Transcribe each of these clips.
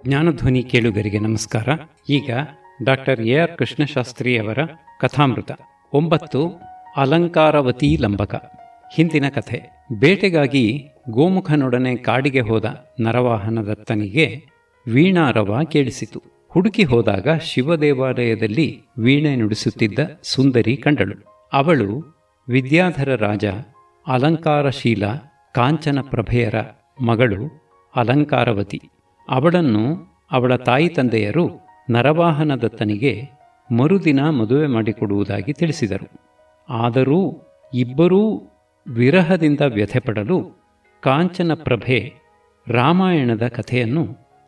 ಜ್ಞಾನಧ್ವನಿ ಕೇಳುಗರಿಗೆ ನಮಸ್ಕಾರ. ಈಗ ಡಾಕ್ಟರ್ ಎ.ಆರ್. ಕೃಷ್ಣಶಾಸ್ತ್ರಿಯವರ ಕಥಾಮೃತ 9 ಅಲಂಕಾರವತಿ ಲಂಬಕ. ಹಿಂದಿನ ಕಥೆ. ಬೇಟೆಗಾಗಿ ಗೋಮುಖನೊಡನೆ ಕಾಡಿಗೆ ಹೋದ ನರವಾಹನದತ್ತನಿಗೆ ವೀಣಾರವ ಕೇಳಿಸಿತು. ಹುಡುಕಿ ಹೋದಾಗ ಶಿವದೇವಾಲಯದಲ್ಲಿ ವೀಣೆ ನುಡಿಸುತ್ತಿದ್ದ ಸುಂದರಿ ಕಂಡಳು. ಅವಳು ವಿದ್ಯಾಧರ ರಾಜ ಅಲಂಕಾರಶೀಲ ಕಾಂಚನ ಪ್ರಭೆಯರ ಮಗಳು ಅಲಂಕಾರವತಿ. ಅವಳನ್ನು ಅವಳ ತಾಯಿ ತಂದೆಯರು ನರವಾಹನದತ್ತನಿಗೆ ಮರುದಿನ ಮದುವೆ ಮಾಡಿಕೊಡುವುದಾಗಿ ತಿಳಿಸಿದರು. ಆದರೂ ಇಬ್ಬರೂ ವಿರಹದಿಂದ ವ್ಯಥೆಪಡಲು ಕಾಂಚನ ಪ್ರಭೆ ರಾಮಾಯಣದ ಕಥೆಯನ್ನು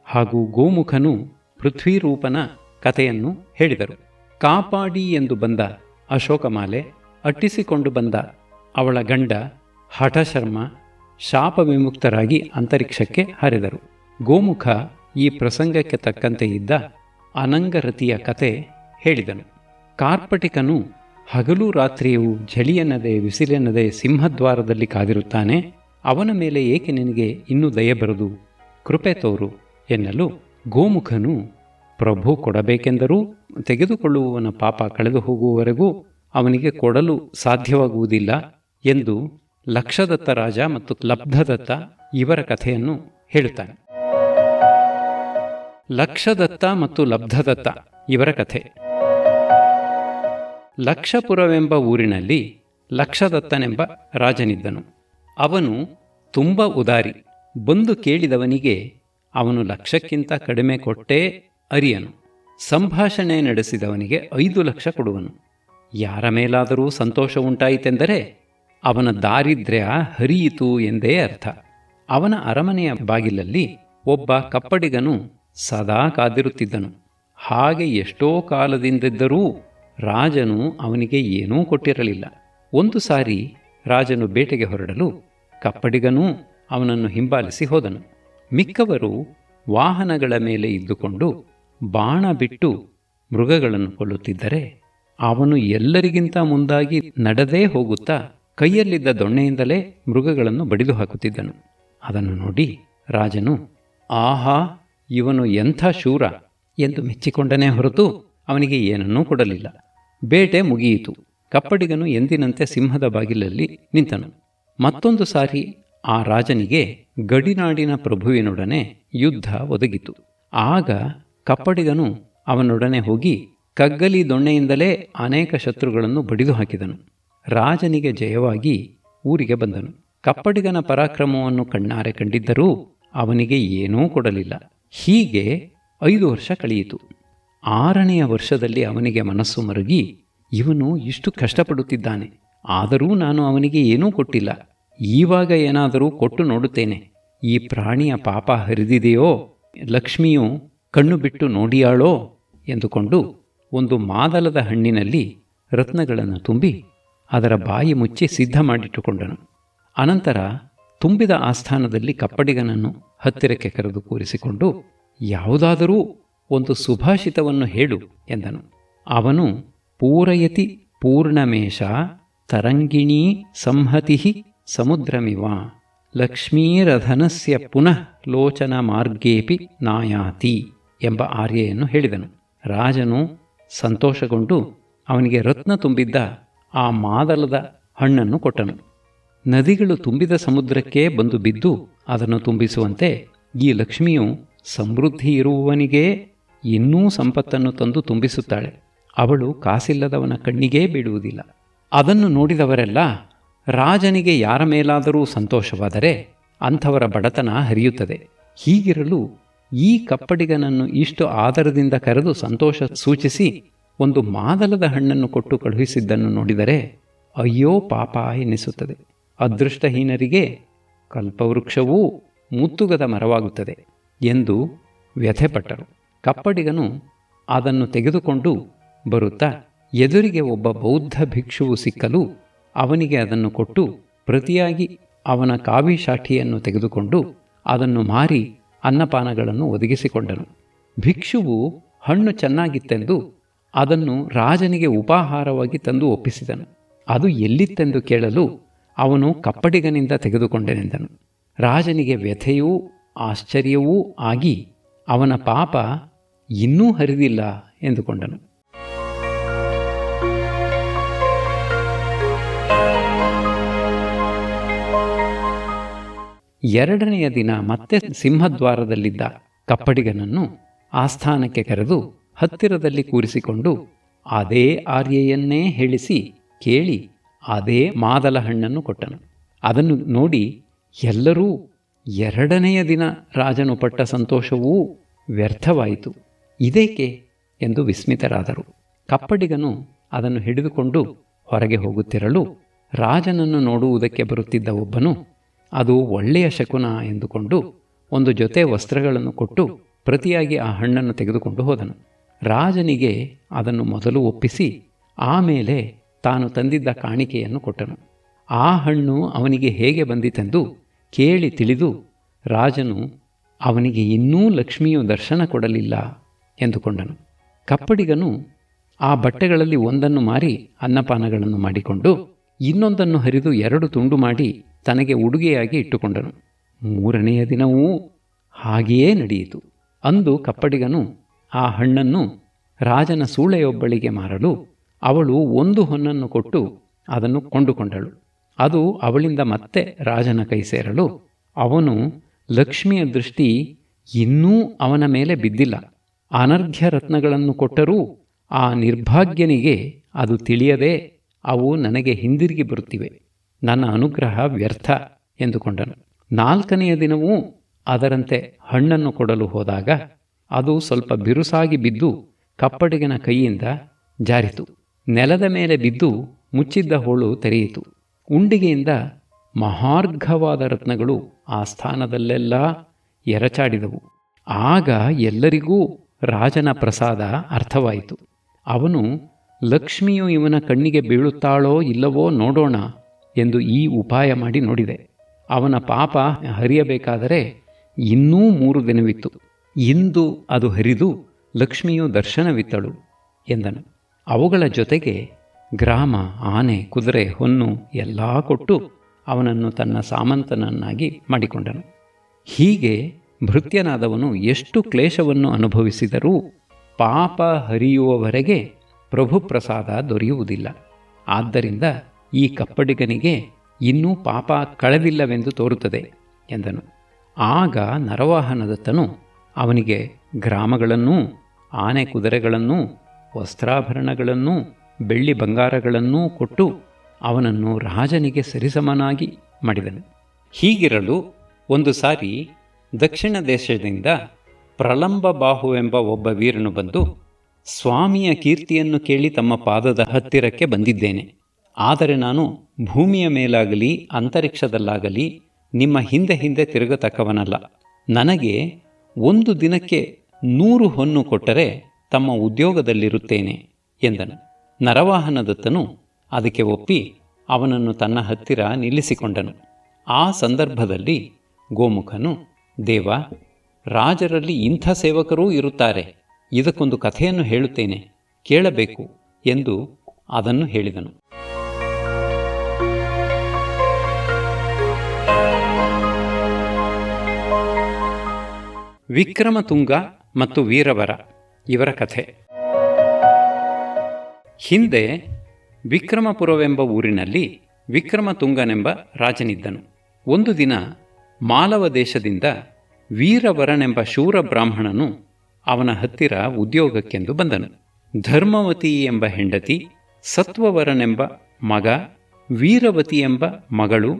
ಹಾಗೂ ಗೋಮುಖನು ಪೃಥ್ವೀರೂಪನ ಕಥೆಯನ್ನು ಹೇಳಿದರು. ಕಾಪಾಡಿ ಎಂದು ಬಂದ ಅಶೋಕಮಾಲೆ, ಅಟ್ಟಿಸಿಕೊಂಡು ಬಂದ ಅವಳ ಗಂಡ ಹಠಶರ್ಮ ಶಾಪ ವಿಮುಕ್ತರಾಗಿ ಅಂತರಿಕ್ಷಕ್ಕೆ ಹಾರಿದರು. ಗೋಮುಖ ಈ ಪ್ರಸಂಗಕ್ಕೆ ತಕ್ಕಂತೆ ಇದ್ದ ಅನಂಗರತಿಯ ಕತೆ ಹೇಳಿದನು. ಕಾರ್ಪಟಿಕನು ಹಗಲು ರಾತ್ರಿಯೂ ಝಳಿಯೆನ್ನದೆ ವಿಸಿಲೆನ್ನದೆ ಸಿಂಹದ್ವಾರದಲ್ಲಿ ಕಾದಿರುತ್ತಾನೆ. ಅವನ ಮೇಲೆ ಏಕೆ ನಿನಗೆ ಇನ್ನೂ ದಯೆ ಬರದು? ಕೃಪೆ ತೋರು ಎನ್ನಲು ಗೋಮುಖನು, ಪ್ರಭು ಕೊಡಬೇಕೆಂದರೂ ತೆಗೆದುಕೊಳ್ಳುವವನ ಪಾಪ ಕಳೆದು ಹೋಗುವವರೆಗೂ ಅವನಿಗೆ ಕೊಡಲು ಸಾಧ್ಯವಾಗುವುದಿಲ್ಲ ಎಂದು ಲಕ್ಷದತ್ತ ರಾಜ ಮತ್ತು ಲಬ್ಧದತ್ತ ಇವರ ಕಥೆಯನ್ನು ಹೇಳುತ್ತಾನೆ. ಲಕ್ಷದತ್ತ ಮತ್ತು ಲಬ್ಧದತ್ತ ಇವರ ಕಥೆ. ಲಕ್ಷಪುರವೆಂಬ ಊರಿನಲ್ಲಿ ಲಕ್ಷದತ್ತನೆಂಬ ರಾಜನಿದ್ದನು. ಅವನು ತುಂಬ ಉದಾರಿ. ಬಂದು ಕೇಳಿದವನಿಗೆ ಅವನು ಲಕ್ಷಕ್ಕಿಂತ ಕಡಿಮೆ ಕೊಟ್ಟೇ ಅರಿಯನು. ಸಂಭಾಷಣೆ ನಡೆಸಿದವನಿಗೆ 5 ಲಕ್ಷ ಕೊಡುವನು. ಯಾರ ಮೇಲಾದರೂ ಸಂತೋಷ ಉಂಟಾಯಿತೆಂದರೆ ಅವನ ದಾರಿದ್ರ್ಯ ಹರಿಯಿತು ಎಂದೇ ಅರ್ಥ. ಅವನ ಅರಮನೆಯ ಬಾಗಿಲಲ್ಲಿ ಒಬ್ಬ ಕಪ್ಪಡಿಗನು ಸದಾ ಕಾದಿರುತ್ತಿದ್ದನು. ಹಾಗೆ ಎಷ್ಟೋ ಕಾಲದಿಂದಿದ್ದರೂ ರಾಜನು ಅವನಿಗೆ ಏನೂ ಕೊಟ್ಟಿರಲಿಲ್ಲ. ಒಂದು ಸಾರಿ ರಾಜನು ಬೇಟೆಗೆ ಹೊರಡಲು ಕಪ್ಪಡಿಗನೂ ಅವನನ್ನು ಹಿಂಬಾಲಿಸಿ ಹೋದನು. ಮಿಕ್ಕವರು ವಾಹನಗಳ ಮೇಲೆ ಇದ್ದುಕೊಂಡು ಬಾಣ ಬಿಟ್ಟು ಮೃಗಗಳನ್ನು ಕೊಲ್ಲುತ್ತಿದ್ದರೆ ಅವನು ಎಲ್ಲರಿಗಿಂತ ಮುಂದಾಗಿ ನಡೆದೇ ಹೋಗುತ್ತಾ ಕೈಯಲ್ಲಿದ್ದ ದೊಣ್ಣೆಯಿಂದಲೇ ಮೃಗಗಳನ್ನು ಬಡಿದು ಹಾಕುತ್ತಿದ್ದನು. ಅದನ್ನು ನೋಡಿ ರಾಜನು, ಆಹಾ, ಇವನು ಎಂಥ ಶೂರ ಎಂದು ಮೆಚ್ಚಿಕೊಂಡನೇ ಹೊರತು ಅವನಿಗೆ ಏನನ್ನೂ ಕೊಡಲಿಲ್ಲ. ಬೇಟೆ ಮುಗಿಯಿತು. ಕಪ್ಪಡಿಗನು ಎಂದಿನಂತೆ ಸಿಂಹದ ಬಾಗಿಲಲ್ಲಿ ನಿಂತನು. ಮತ್ತೊಂದು ಸಾರಿ ಆ ರಾಜನಿಗೆ ಗಡಿನಾಡಿನ ಪ್ರಭುವಿನೊಡನೆ ಯುದ್ಧ ಒದಗಿತು. ಆಗ ಕಪ್ಪಡಿಗನು ಅವನೊಡನೆ ಹೋಗಿ ಕಗ್ಗಲಿ ದೊಣ್ಣೆಯಿಂದಲೇ ಅನೇಕ ಶತ್ರುಗಳನ್ನು ಬಡಿದು ಹಾಕಿದನು. ರಾಜನಿಗೆ ಜಯವಾಗಿ ಊರಿಗೆ ಬಂದನು. ಕಪ್ಪಡಿಗನ ಪರಾಕ್ರಮವನ್ನು ಕಣ್ಣಾರೆ ಕಂಡಿದ್ದರೂ ಅವನಿಗೆ ಏನೂ ಕೊಡಲಿಲ್ಲ. ಹೀಗೆ 5 ವರ್ಷ ಕಳೆಯಿತು. 6ನೆಯ ವರ್ಷದಲ್ಲಿ ಅವನಿಗೆ ಮನಸ್ಸು ಮರುಗಿ, ಇವನು ಇಷ್ಟು ಕಷ್ಟಪಡುತ್ತಿದ್ದಾನೆ, ಆದರೂ ನಾನು ಅವನಿಗೆ ಏನೂ ಕೊಟ್ಟಿಲ್ಲ. ಈವಾಗ ಏನಾದರೂ ಕೊಟ್ಟು ನೋಡುತ್ತೇನೆ. ಈ ಪ್ರಾಣಿಯ ಪಾಪ ಹರಿದಿದೆಯೋ, ಲಕ್ಷ್ಮಿಯು ಕಣ್ಣು ಬಿಟ್ಟು ನೋಡಿಯಾಳೋ ಎಂದುಕೊಂಡು ಒಂದು ಮಾದಲದ ಹಣ್ಣಿನಲ್ಲಿ ರತ್ನಗಳನ್ನು ತುಂಬಿ ಅದರ ಬಾಯಿ ಮುಚ್ಚಿ ಸಿದ್ಧ ಮಾಡಿಟ್ಟುಕೊಂಡನು. ಅನಂತರ ತುಂಬಿದ ಆಸ್ಥಾನದಲ್ಲಿ ಕಪ್ಪಡಿಗನನ್ನು ಹತ್ತಿರಕ್ಕೆ ಕರೆದು ಕೂರಿಸಿಕೊಂಡು, ಯಾವುದಾದರೂ ಒಂದು ಸುಭಾಷಿತವನ್ನು ಹೇಳು ಎಂದನು. ಅವನು ಪೂರಯತಿ ಪೂರ್ಣಮೇಶ ತರಂಗಿಣೀ ಸಂಹತಿ ಸಮುದ್ರಮಿವ ಲಕ್ಷ್ಮೀರಧನಸ್ಯ ಪುನಃ ಲೋಚನ ಮಾರ್ಗೇಪಿ ನಾಯಾತಿ ಎಂಬ ಆರ್ಯೆಯನ್ನು ಹೇಳಿದನು. ರಾಜನು ಸಂತೋಷಗೊಂಡು ಅವನಿಗೆ ರತ್ನ ತುಂಬಿದ್ದ ಆ ಮಾದಲದ ಹಣ್ಣನ್ನು ಕೊಟ್ಟನು. ನದಿಗಳು ತುಂಬಿದ ಸಮುದ್ರಕ್ಕೆ ಬಂದು ಬಿದ್ದು ಅದನ್ನು ತುಂಬಿಸುವಂತೆ ಈ ಲಕ್ಷ್ಮಿಯು ಸಮೃದ್ಧಿ ಇರುವವನಿಗೇ ಇನ್ನೂ ಸಂಪತ್ತನ್ನು ತಂದು ತುಂಬಿಸುತ್ತಾಳೆ. ಅವಳು ಕಾಸಿಲ್ಲದವನ ಕಣ್ಣಿಗೇ ಬೀಳುವುದಿಲ್ಲ. ಅದನ್ನು ನೋಡಿದವರೆಲ್ಲ, ರಾಜನಿಗೆ ಯಾರ ಮೇಲಾದರೂ ಸಂತೋಷವಾದರೆ ಅಂಥವರ ಬಡತನ ಹರಿಯುತ್ತದೆ. ಹೀಗಿರಲು ಈ ಕಪ್ಪಡಿಗನನ್ನು ಇಷ್ಟು ಆದರದಿಂದ ಕರೆದು ಸಂತೋಷ ಸೂಚಿಸಿ ಒಂದು ಮಾದಲದ ಹಣ್ಣನ್ನು ಕೊಟ್ಟು ಕಳುಹಿಸಿದ್ದನ್ನು ನೋಡಿದರೆ ಅಯ್ಯೋ ಪಾಪ ಎನ್ನಿಸುತ್ತದೆ. ಅದೃಷ್ಟಹೀನರಿಗೆ ಕಲ್ಪವೃಕ್ಷವೂ ಮುತ್ತುಗದ ಮರವಾಗುತ್ತದೆ ಎಂದು ವ್ಯಥೆಪಟ್ಟರು. ಕಪ್ಪಡಿಗನು ಅದನ್ನು ತೆಗೆದುಕೊಂಡು ಬರುತ್ತಾ ಎದುರಿಗೆ ಒಬ್ಬ ಬೌದ್ಧ ಭಿಕ್ಷುವು ಸಿಕ್ಕಲು ಅವನಿಗೆ ಅದನ್ನು ಕೊಟ್ಟು ಪ್ರತಿಯಾಗಿ ಅವನ ಕಾವಿಶಾಠಿಯನ್ನು ತೆಗೆದುಕೊಂಡು ಅದನ್ನು ಮಾರಿ ಅನ್ನಪಾನಗಳನ್ನು ಒದಗಿಸಿಕೊಂಡನು. ಭಿಕ್ಷುವು ಹಣ್ಣು ಚೆನ್ನಾಗಿತ್ತೆಂದು ಅದನ್ನು ರಾಜನಿಗೆ ಉಪಾಹಾರವಾಗಿ ತಂದು ಒಪ್ಪಿಸಿದನು. ಅದು ಎಲ್ಲಿತ್ತೆಂದು ಕೇಳಲು ಅವನು ಕಪ್ಪಡಿಗನಿಂದ ತೆಗೆದುಕೊಂಡೆನೆಂದನು. ರಾಜನಿಗೆ ವ್ಯಥೆಯೂ ಆಶ್ಚರ್ಯವೂ ಆಗಿ ಅವನ ಪಾಪ ಇನ್ನೂ ಹರಿದಿಲ್ಲ ಎಂದುಕೊಂಡನು. ಎರಡನೆಯ ದಿನ ಮತ್ತೆ ಸಿಂಹದ್ವಾರದಲ್ಲಿದ್ದ ಕಪ್ಪಡಿಗನನ್ನು ಆಸ್ಥಾನಕ್ಕೆ ಕರೆದು ಹತ್ತಿರದಲ್ಲಿ ಕೂರಿಸಿಕೊಂಡು ಅದೇ ಆರ್ಯೆಯನ್ನೇ ಹೇಳಿಸಿ ಕೇಳಿ ಅದೇ ಮಾದಲ ಹಣ್ಣನ್ನು ಕೊಟ್ಟನು. ಅದನ್ನು ನೋಡಿ ಎಲ್ಲರೂ ಎರಡನೆಯ ದಿನ ರಾಜನು ಪಟ್ಟ ಸಂತೋಷವೂ ವ್ಯರ್ಥವಾಯಿತು. ಇದೇಕೆ ಎಂದು ವಿಸ್ಮಿತರಾದರು. ಕಪ್ಪಡಿಗನು ಅದನ್ನು ಹಿಡಿದುಕೊಂಡು ಹೊರಗೆ ಹೋಗುತ್ತಿರಲು ರಾಜನನ್ನು ನೋಡುವುದಕ್ಕೆ ಬರುತ್ತಿದ್ದ ಒಬ್ಬನು ಅದು ಒಳ್ಳೆಯ ಶಕುನ ಎಂದುಕೊಂಡು ಒಂದು ಜೊತೆ ವಸ್ತ್ರಗಳನ್ನು ಕೊಟ್ಟು ಪ್ರತಿಯಾಗಿ ಆ ಹಣ್ಣನ್ನು ತೆಗೆದುಕೊಂಡು ಹೋದನು. ರಾಜನಿಗೆ ಅದನ್ನು ಮೊದಲು ಒಪ್ಪಿಸಿ ಆಮೇಲೆ ತಾನು ತಂದಿದ್ದ ಕಾಣಿಕೆಯನ್ನು ಕೊಟ್ಟನು. ಆ ಹಣ್ಣು ಅವನಿಗೆ ಹೇಗೆ ಬಂದಿತೆಂದು ಕೇಳಿ ತಿಳಿದು ರಾಜನು ಅವನಿಗೆ ಇನ್ನೂ ಲಕ್ಷ್ಮಿಯು ದರ್ಶನ ಕೊಡಲಿಲ್ಲ ಎಂದುಕೊಂಡನು. ಕಪ್ಪಡಿಗನು ಆ ಬಟ್ಟೆಗಳಲ್ಲಿ ಒಂದನ್ನು ಮಾರಿ ಅನ್ನಪಾನಗಳನ್ನು ಮಾಡಿಕೊಂಡು ಇನ್ನೊಂದನ್ನು ಹರಿದು 2 ತುಂಡು ಮಾಡಿ ತನಗೆ ಉಡುಗೆಯಾಗಿ ಇಟ್ಟುಕೊಂಡನು. 3ನೆಯ ದಿನವೂ ಹಾಗೆಯೇ ನಡೆಯಿತು. ಅಂದು ಕಪ್ಪಡಿಗನು ಆ ಹಣ್ಣನ್ನು ರಾಜನ ಸೂಳೆಯೊಬ್ಬಳಿಗೆ ಮಾರಲು ಅವಳು 1 ಹೊನ್ನನ್ನು ಕೊಟ್ಟು ಅದನ್ನು ಕೊಂಡುಕೊಂಡಳು. ಅದು ಅವಳಿಂದ ಮತ್ತೆ ರಾಜನ ಕೈ ಸೇರಲು ಅವನು ಲಕ್ಷ್ಮಿಯ ದೃಷ್ಟಿ ಇನ್ನೂ ಅವನ ಮೇಲೆ ಬಿದ್ದಿಲ್ಲ. ಅನರ್ಘ್ಯ ರತ್ನಗಳನ್ನು ಕೊಟ್ಟರೂ ಆ ನಿರ್ಭಾಗ್ಯನಿಗೆ ಅದು ತಿಳಿಯದೆ ಅವು ನನಗೆ ಹಿಂದಿರುಗಿ ಬರುತ್ತಿವೆ, ನನ್ನ ಅನುಗ್ರಹ ವ್ಯರ್ಥ ಎಂದುಕೊಂಡನು. 4ನೆಯ ದಿನವೂ ಅದರಂತೆ ಹಣ್ಣನ್ನು ಕೊಡಲು ಹೋದಾಗ ಅದು ಸ್ವಲ್ಪ ಬಿರುಸಾಗಿ ಬಿದ್ದು ಕಪ್ಪಡಿಗನ ಕೈಯಿಂದ ಜಾರಿತು. ನೆಲದ ಮೇಲೆ ಬಿದ್ದು ಮುಚ್ಚಿದ್ದ ಹೋಳು ತೆರೆಯಿತು. ಉಂಡಿಗೆಯಿಂದ ಮಹಾರ್ಘವಾದ ರತ್ನಗಳು ಆ ಸ್ಥಾನದಲ್ಲೆಲ್ಲ ಎರಚಾಡಿದವು. ಆಗ ಎಲ್ಲರಿಗೂ ರಾಜನ ಪ್ರಸಾದ ಅರ್ಥವಾಯಿತು. ಅವನು ಲಕ್ಷ್ಮಿಯು ಇವನ ಕಣ್ಣಿಗೆ ಬೀಳುತ್ತಾಳೋ ಇಲ್ಲವೋ ನೋಡೋಣ ಎಂದು ಈ ಉಪಾಯ ಮಾಡಿ ನೋಡಿದೆ. ಅವನ ಪಾಪ ಹರಿಯಬೇಕಾದರೆ ಇನ್ನೂ 3 ದಿನವಿತ್ತು. ಇಂದು ಅದು ಹರಿದು ಲಕ್ಷ್ಮಿಯು ದರ್ಶನವಿತ್ತಳು ಎಂದನು. ಅವುಗಳ ಜೊತೆಗೆ ಗ್ರಾಮ, ಆನೆ, ಕುದುರೆ, ಹೊನ್ನು ಎಲ್ಲ ಕೊಟ್ಟು ಅವನನ್ನು ತನ್ನ ಸಾಮಂತನನ್ನಾಗಿ ಮಾಡಿಕೊಂಡನು. ಹೀಗೆ ಭೃತ್ಯನಾದವನು ಎಷ್ಟು ಕ್ಲೇಶವನ್ನು ಅನುಭವಿಸಿದರೂ ಪಾಪ ಹರಿಯುವವರೆಗೆ ಪ್ರಭುಪ್ರಸಾದ ದೊರೆಯುವುದಿಲ್ಲ. ಆದ್ದರಿಂದ ಈ ಕಪ್ಪಡಿಗನಿಗೆ ಇನ್ನೂ ಪಾಪ ಕಳೆದಿಲ್ಲವೆಂದು ತೋರುತ್ತದೆ ಎಂದನು. ಆಗ ನರವಾಹನದತ್ತನು ಅವನಿಗೆ ಗ್ರಾಮಗಳನ್ನೂ ಆನೆ ಕುದುರೆಗಳನ್ನೂ ವಸ್ತ್ರಾಭರಣಗಳನ್ನೂ ಬೆಳ್ಳಿ ಬಂಗಾರಗಳನ್ನೂ ಕೊಟ್ಟು ಅವನನ್ನು ರಾಜನಿಗೆ ಸರಿಸಮನಾಗಿ ಮಾಡಿದನು. ಹೀಗಿರಲು ಒಂದು ಸಾರಿ ದಕ್ಷಿಣ ದೇಶದಿಂದ ಪ್ರಲಂಬಬಾಹುವೆಂಬ ಒಬ್ಬ ವೀರನು ಬಂದು, ಸ್ವಾಮಿಯ ಕೀರ್ತಿಯನ್ನು ಕೇಳಿ ತಮ್ಮ ಪಾದದ ಹತ್ತಿರಕ್ಕೆ ಬಂದಿದ್ದೇನೆ. ಆದರೆ ನಾನು ಭೂಮಿಯ ಮೇಲಾಗಲಿ ಅಂತರಿಕ್ಷದಲ್ಲಾಗಲಿ ನಿಮ್ಮ ಹಿಂದೆ ಹಿಂದೆ ತಿರುಗತಕ್ಕವನಲ್ಲ. ನನಗೆ 1 ದಿನಕ್ಕೆ 100 ಹೊನ್ನು ಕೊಟ್ಟರೆ ತಮ್ಮ ಉದ್ಯೋಗದಲ್ಲಿರುತ್ತೇನೆ ಎಂದನು. ನರವಾಹನದತ್ತನು ಅದಕ್ಕೆ ಒಪ್ಪಿ ಅವನನ್ನು ತನ್ನ ಹತ್ತಿರ ನಿಲ್ಲಿಸಿಕೊಂಡನು. ಆ ಸಂದರ್ಭದಲ್ಲಿ ಗೋಮುಖನು, ದೇವ, ರಾಜರಲ್ಲಿ ಇಂಥ ಸೇವಕರೂ ಇರುತ್ತಾರೆ, ಇದಕ್ಕೊಂದು ಕಥೆಯನ್ನು ಹೇಳುತ್ತೇನೆ, ಕೇಳಬೇಕು ಎಂದು ಅದನ್ನು ಹೇಳಿದನು. ವಿಕ್ರಮತುಂಗ ಮತ್ತು ವೀರವರ ಇವರ ಕಥೆ. ಹಿಂದೆ ವಿಕ್ರಮಪುರವೆಂಬ ಊರಿನಲ್ಲಿ ವಿಕ್ರಮತುಂಗನೆಂಬ ರಾಜನಿದ್ದನು. ಒಂದು ದಿನ ಮಾಲವ ದೇಶದಿಂದ ವೀರವರನೆಂಬ ಶೂರ ಬ್ರಾಹ್ಮಣನು ಅವನ ಹತ್ತಿರ ಉದ್ಯೋಗಕ್ಕೆಂದು ಬಂದನು. ಧರ್ಮವತಿ ಎಂಬ ಹೆಂಡತಿ, ಸತ್ವವರನೆಂಬ ಮಗ, ವೀರವತಿ ಎಂಬ ಮಗಳು,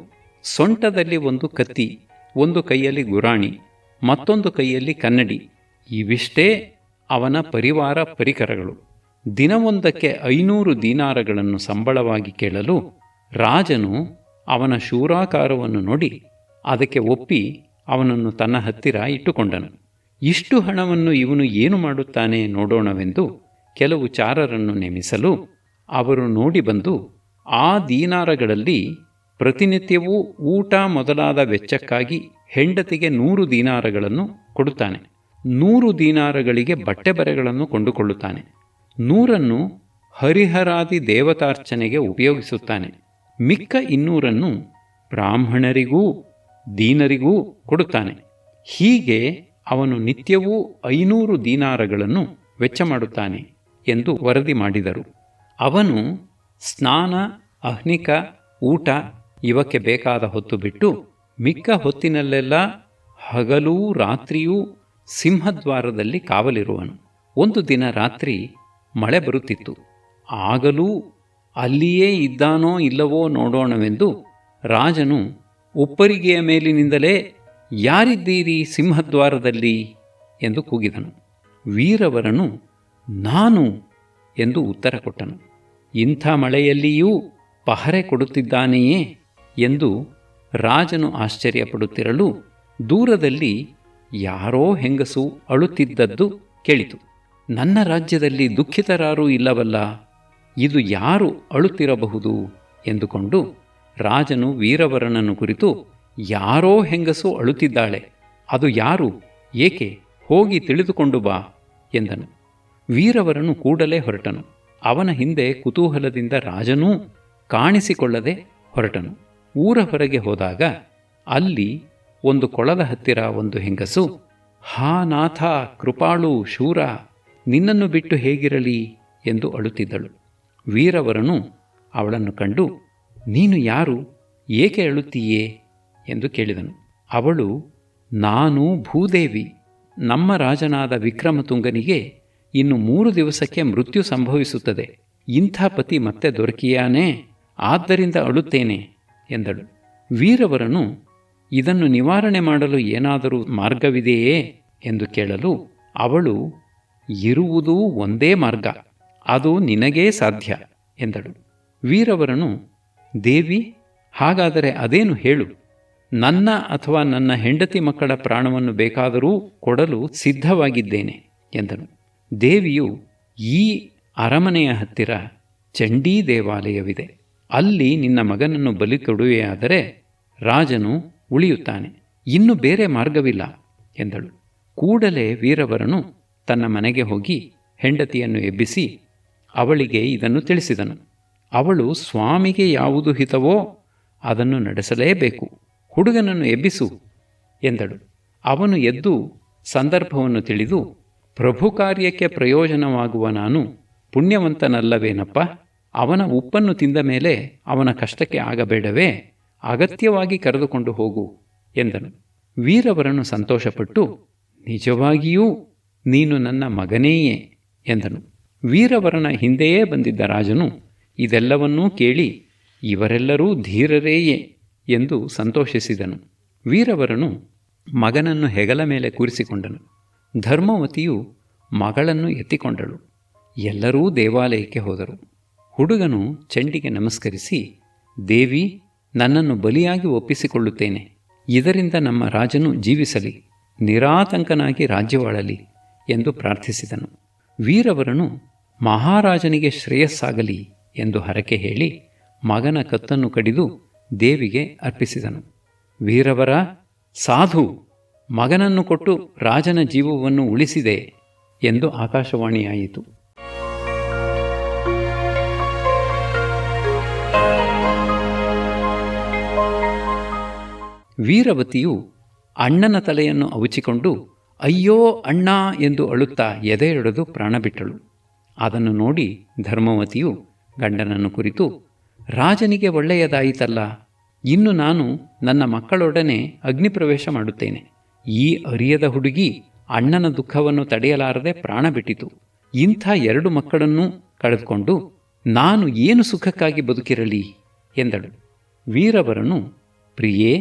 ಸೊಂಟದಲ್ಲಿ ಒಂದು ಕತ್ತಿ, ಒಂದು ಕೈಯಲ್ಲಿ ಗುರಾಣಿ, ಮತ್ತೊಂದು ಕೈಯಲ್ಲಿ ಕನ್ನಡಿ, ಇವಿಷ್ಟೇ ಅವನ ಪರಿವಾರ ಪರಿಕರಗಳು. ದಿನವೊಂದಕ್ಕೆ 500 ದೀನಾರಗಳನ್ನು ಸಂಬಳವಾಗಿ ಕೇಳಲು ರಾಜನು ಅವನ ಶೂರಾಕಾರವನ್ನು ನೋಡಿ ಅದಕ್ಕೆ ಒಪ್ಪಿ ಅವನನ್ನು ತನ್ನ ಹತ್ತಿರ ಇಟ್ಟುಕೊಂಡನು. ಇಷ್ಟು ಹಣವನ್ನು ಇವನು ಏನು ಮಾಡುತ್ತಾನೆ ನೋಡೋಣವೆಂದು ಕೆಲವು ಚಾರರನ್ನು ನೇಮಿಸಲು ಅವರು ನೋಡಿ ಬಂದು ಆ ದೀನಾರಗಳಲ್ಲಿ ಪ್ರತಿನಿತ್ಯವೂ ಊಟ ಮೊದಲಾದ ವೆಚ್ಚಕ್ಕಾಗಿ ಹೆಂಡತಿಗೆ 100 ದೀನಾರಗಳನ್ನು ಕೊಡುತ್ತಾನೆ. 100 ದೀನಾರಗಳಿಗೆ ಬಟ್ಟೆ ಬರೆಗಳನ್ನು ಕೊಂಡುಕೊಳ್ಳುತ್ತಾನೆ. 100 ಹರಿಹರಾದಿ ದೇವತಾರ್ಚನೆಗೆ ಉಪಯೋಗಿಸುತ್ತಾನೆ. ಮಿಕ್ಕ 200 ಬ್ರಾಹ್ಮಣರಿಗೂ ದೀನರಿಗೂ ಕೊಡುತ್ತಾನೆ. ಹೀಗೆ ಅವನು ನಿತ್ಯವೂ 500 ದೀನಾರಗಳನ್ನು ವೆಚ್ಚ ಮಾಡುತ್ತಾನೆ ಎಂದು ವರದಿ ಮಾಡಿದರು. ಅವನು ಸ್ನಾನ, ಅಹ್ನಿಕ, ಊಟ ಇವಕ್ಕೆ ಬೇಕಾದ ಹೊತ್ತು ಬಿಟ್ಟು ಮಿಕ್ಕ ಹೊತ್ತಿನಲ್ಲೆಲ್ಲ ಹಗಲೂ ರಾತ್ರಿಯೂ ಸಿಂಹದ್ವಾರದಲ್ಲಿ ಕಾವಲಿರುವನು. ಒಂದು ದಿನ ರಾತ್ರಿ ಮಳೆ ಬರುತ್ತಿತ್ತು. ಆಗಲೂ ಅಲ್ಲಿಯೇ ಇದ್ದಾನೋ ಇಲ್ಲವೋ ನೋಡೋಣವೆಂದು ರಾಜನು ಉಪ್ಪರಿಗೆಯ ಮೇಲಿನಿಂದಲೇ ಯಾರಿದ್ದೀರಿ ಸಿಂಹದ್ವಾರದಲ್ಲಿ ಎಂದು ಕೂಗಿದನು. ವೀರವರನು ನಾನು ಎಂದು ಉತ್ತರ ಕೊಟ್ಟನು. ಇಂಥ ಮಳೆಯಲ್ಲಿಯೂ ಪಹರೆ ಕೊಡುತ್ತಿದ್ದಾನೆಯೇ ಎಂದು ರಾಜನು ಆಶ್ಚರ್ಯಪಡುತ್ತಿರಲು ದೂರದಲ್ಲಿ ಯಾರೋ ಹೆಂಗಸು ಅಳುತ್ತಿದ್ದದ್ದು ಕೇಳಿತು. ನನ್ನ ರಾಜ್ಯದಲ್ಲಿ ದುಃಖಿತರಾರೂ ಇಲ್ಲವಲ್ಲ, ಇದು ಯಾರು ಅಳುತ್ತಿರಬಹುದು ಎಂದುಕೊಂಡು ರಾಜನು ವೀರವರನನ್ನು ಕುರಿತು, ಯಾರೋ ಹೆಂಗಸು ಅಳುತ್ತಿದ್ದಾಳೆ, ಅದು ಯಾರು, ಏಕೆ, ಹೋಗಿ ತಿಳಿದುಕೊಂಡು ಬಾ ಎಂದನು. ವೀರವರನು ಕೂಡಲೇ ಹೊರಟನು. ಅವನ ಹಿಂದೆ ಕುತೂಹಲದಿಂದ ರಾಜನೂ ಕಾಣಿಸಿಕೊಳ್ಳದೆ ಹೊರಟನು. ಊರ ಹೊರಗೆ ಹೋದಾಗ ಅಲ್ಲಿ ಒಂದು ಕೊಳದ ಹತ್ತಿರ ಒಂದು ಹೆಂಗಸು, ಹಾ ನಾಥ, ಕೃಪಾಳು, ಶೂರ, ನಿನ್ನನ್ನು ಬಿಟ್ಟು ಹೇಗಿರಲಿ ಎಂದು ಅಳುತ್ತಿದ್ದಳು. ವೀರವರನು ಅವಳನ್ನು ಕಂಡು, ನೀನು ಯಾರು, ಏಕೆ ಅಳುತ್ತೀಯೇ ಎಂದು ಕೇಳಿದನು. ಅವಳು, ನಾನು ಭೂದೇವಿ, ನಮ್ಮ ರಾಜನಾದ ವಿಕ್ರಮತುಂಗನಿಗೆ ಇನ್ನು 3 ದಿವಸಕ್ಕೆ ಮೃತ್ಯು ಸಂಭವಿಸುತ್ತದೆ. ಇಂಥ ಪತಿ ಮತ್ತೆ ದೊರಕಿಯಾನೇ, ಆದ್ದರಿಂದ ಅಳುತ್ತೇನೆ ಎಂದಳು. ವೀರವರನು ಇದನ್ನು ನಿವಾರಣೆ ಮಾಡಲು ಏನಾದರೂ ಮಾರ್ಗವಿದೆಯೇ ಎಂದು ಕೇಳಲು ಅವಳು, ಇರುವುದು ಒಂದೇ ಮಾರ್ಗ, ಅದು ನಿನಗೇ ಸಾಧ್ಯ ಎಂದಳು. ವೀರವರನು, ದೇವಿ, ಹಾಗಾದರೆ ಅದೇನು ಹೇಳು, ನನ್ನ ಅಥವಾ ನನ್ನ ಹೆಂಡತಿ ಮಕ್ಕಳ ಪ್ರಾಣವನ್ನು ಬೇಕಾದರೂ ಕೊಡಲು ಸಿದ್ಧವಾಗಿದ್ದೇನೆ ಎಂದನು. ದೇವಿಯು, ಈ ಅರಮನೆಯ ಹತ್ತಿರ ಚಂಡೀ ದೇವಾಲಯವಿದೆ, ಅಲ್ಲಿ ನಿನ್ನ ಮಗನನ್ನು ಬಲಿ ಕೊಡುವೆಯಾದರೆ ರಾಜನು ಉಳಿಯುತ್ತಾನೆ, ಇನ್ನು ಬೇರೆ ಮಾರ್ಗವಿಲ್ಲ ಎಂದಳು. ಕೂಡಲೇ ವೀರವರನು ತನ್ನ ಮನೆಗೆ ಹೋಗಿ ಹೆಂಡತಿಯನ್ನು ಎಬ್ಬಿಸಿ ಅವಳಿಗೆ ಇದನ್ನು ತಿಳಿಸಿದನು. ಅವಳು, ಸ್ವಾಮಿಗೆ ಯಾವುದು ಹಿತವೋ ಅದನ್ನು ನಡೆಸಲೇಬೇಕು, ಹುಡುಗನನ್ನು ಎಬ್ಬಿಸು ಎಂದಳು. ಅವನು ಎದ್ದು ಸಂದರ್ಭವನ್ನು ತಿಳಿದು, ಪ್ರಭು ಕಾರ್ಯಕ್ಕೆ ಪ್ರಯೋಜನವಾಗುವ ನಾನು ಪುಣ್ಯವಂತನಲ್ಲವೇನಪ್ಪ, ಅವನ ಉಪ್ಪನ್ನು ತಿಂದ ಮೇಲೆ ಅವನ ಕಷ್ಟಕ್ಕೆ ಆಗಬೇಡವೇ, ಅಗತ್ಯವಾಗಿ ಕರೆದುಕೊಂಡು ಹೋಗು ಎಂದನು. ವೀರವರನು ಸಂತೋಷಪಟ್ಟು, ನಿಜವಾಗಿಯೂ ನೀನು ನನ್ನ ಮಗನೇಯೇ ಎಂದನು. ವೀರವರನ ಹಿಂದೆಯೇ ಬಂದಿದ್ದ ರಾಜನು ಇದೆಲ್ಲವನ್ನೂ ಕೇಳಿ, ಇವರೆಲ್ಲರೂ ಧೀರರೇಯೇ ಎಂದು ಸಂತೋಷಿಸಿದನು. ವೀರವರನು ಮಗನನ್ನು ಹೆಗಲ ಮೇಲೆ ಕೂರಿಸಿಕೊಂಡನು. ಧರ್ಮವತಿಯು ಮಗಳನ್ನು ಎತ್ತಿಕೊಂಡಳು. ಎಲ್ಲರೂ ದೇವಾಲಯಕ್ಕೆ ಹೋದರು. ಹುಡುಗನು ಚಂಡಿಗೆ ನಮಸ್ಕರಿಸಿ, ದೇವಿ, ನನ್ನನ್ನು ಬಲಿಯಾಗಿ ಒಪ್ಪಿಸಿಕೊಳ್ಳುತ್ತೇನೆ, ಇದರಿಂದ ನಮ್ಮ ರಾಜನು ಜೀವಿಸಲಿ, ನಿರಾತಂಕನಾಗಿ ರಾಜ್ಯವಾಳಲಿ ಎಂದು ಪ್ರಾರ್ಥಿಸಿದನು. ವೀರವರನು ಮಹಾರಾಜನಿಗೆ ಶ್ರೇಯಸ್ಸಾಗಲಿ ಎಂದು ಹರಕೆ ಹೇಳಿ ಮಗನ ಕತ್ತನ್ನು ಕಡಿದು ದೇವಿಗೆ ಅರ್ಪಿಸಿದನು. ವೀರವರ, ಸಾಧು, ಮಗನನ್ನು ಕೊಟ್ಟು ರಾಜನ ಜೀವವನ್ನು ಉಳಿಸಿದೆ ಎಂದು ಆಕಾಶವಾಣಿಯಾಯಿತು. ವೀರವತಿಯು ಅಣ್ಣನ ತಲೆಯನ್ನು ಅವುಚಿಕೊಂಡು, ಅಯ್ಯೋ ಅಣ್ಣ ಎಂದು ಅಳುತ್ತಾ ಎದೆಯೊಡೆದು ಪ್ರಾಣ ಬಿಟ್ಟಳು. ಅದನ್ನು ನೋಡಿ ಧರ್ಮವತಿಯು ಗಂಡನನ್ನು ಕುರಿತು, ರಾಜನಿಗೆ ಒಳ್ಳೆಯದಾಯಿತಲ್ಲ, ಇನ್ನು ನಾನು ನನ್ನ ಮಕ್ಕಳೊಡನೆ ಅಗ್ನಿಪ್ರವೇಶ ಮಾಡುತ್ತೇನೆ. ಈ ಅರಿಯದ ಹುಡುಗಿ ಅಣ್ಣನ ದುಃಖವನ್ನು ತಡೆಯಲಾರದೆ ಪ್ರಾಣ ಬಿಟ್ಟಿತು. ಇಂಥ 2 ಮಕ್ಕಳನ್ನೂ ಕಳೆದುಕೊಂಡು ನಾನು ಏನು ಸುಖಕ್ಕಾಗಿ ಬದುಕಿರಲಿ ಎಂದಳು. ವೀರವರನು, ಪ್ರಿಯೇ,